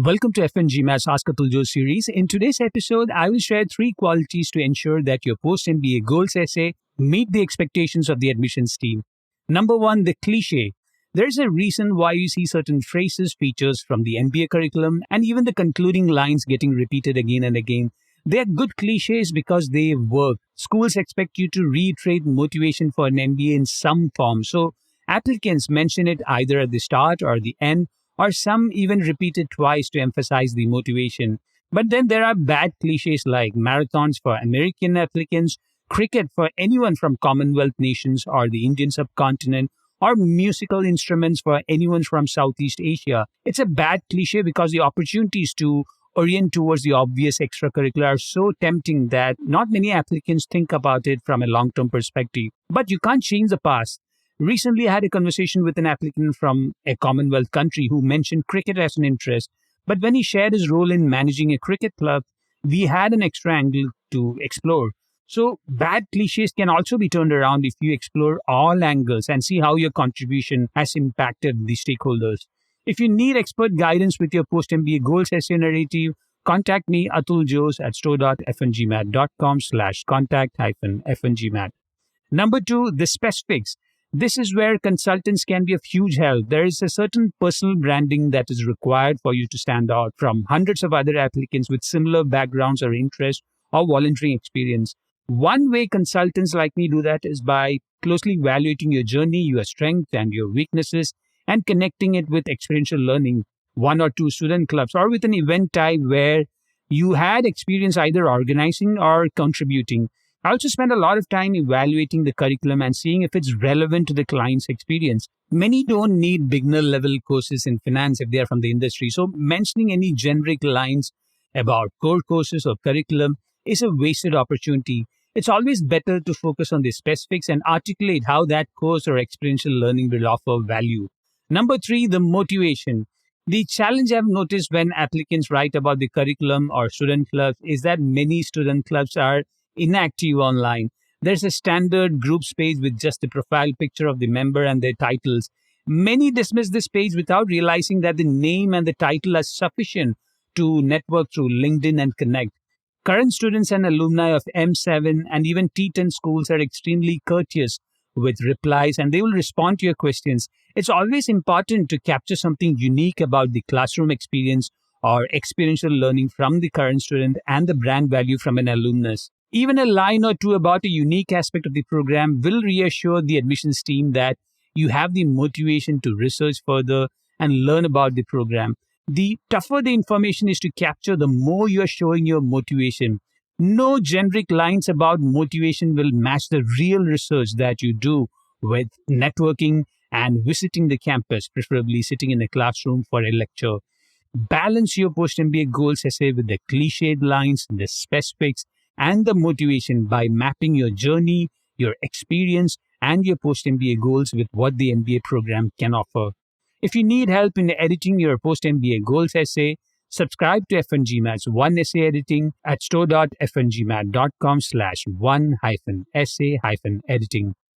Welcome to FNGMAT's Ask Atul Joe series. In today's episode, I will share 3 qualities to ensure that your post-MBA goals essay meet the expectations of the admissions team. Number 1, the cliché. There's a reason why you see certain phrases, features from the MBA curriculum, and even the concluding lines getting repeated again and again. They are good clichés because they work. Schools expect you to reiterate motivation for an MBA in some form. So applicants mention it either at the start or the end, or some even repeat it twice to emphasize the motivation. But then there are bad cliches like marathons for American applicants, cricket for anyone from Commonwealth nations or the Indian subcontinent, or musical instruments for anyone from Southeast Asia. It's a bad cliche because the opportunities to orient towards the obvious extracurricular are so tempting that not many applicants think about it from a long-term perspective. But you can't change the past. Recently, I had a conversation with an applicant from a Commonwealth country who mentioned cricket as an interest. But when he shared his role in managing a cricket club, we had an extra angle to explore. So bad cliches can also be turned around if you explore all angles and see how your contribution has impacted the stakeholders. If you need expert guidance with your post-MBA goals essay narrative, contact me, Atul Jose, at store.fngmat.com/contact-fngmat. Number 2, the specifics. This is where consultants can be of huge help. There is a certain personal branding that is required for you to stand out from hundreds of other applicants with similar backgrounds or interests or volunteering experience. One way consultants like me do that is by closely evaluating your journey, your strengths and your weaknesses, and connecting it with experiential learning, 1 or 2 student clubs, or with an event type where you had experience either organizing or contributing. I also spend a lot of time evaluating the curriculum and seeing if it's relevant to the client's experience. Many don't need beginner level courses in finance if they are from the industry. So mentioning any generic lines about core courses or curriculum is a wasted opportunity. It's always better to focus on the specifics and articulate how that course or experiential learning will offer value. Number 3, the motivation. The challenge I've noticed when applicants write about the curriculum or student clubs is that many student clubs are inactive online. There's a standard groups page with just the profile picture of the member and their titles. Many dismiss this page without realizing that the name and the title are sufficient to network through LinkedIn and connect. Current students and alumni of M7 and even T10 schools are extremely courteous with replies and they will respond to your questions. It's always important to capture something unique about the classroom experience or experiential learning from the current student and the brand value from an alumnus. Even a line or two about a unique aspect of the program will reassure the admissions team that you have the motivation to research further and learn about the program. The tougher the information is to capture, the more you are showing your motivation. No generic lines about motivation will match the real research that you do with networking and visiting the campus, preferably sitting in a classroom for a lecture. Balance your post-MBA goals essay with the cliched lines, the specifics, and the motivation by mapping your journey, your experience, and your post-MBA goals with what the MBA program can offer. If you need help in editing your post-MBA goals essay, subscribe to FNGMAT's One Essay Editing at store.fngmat.com/one-essay-editing.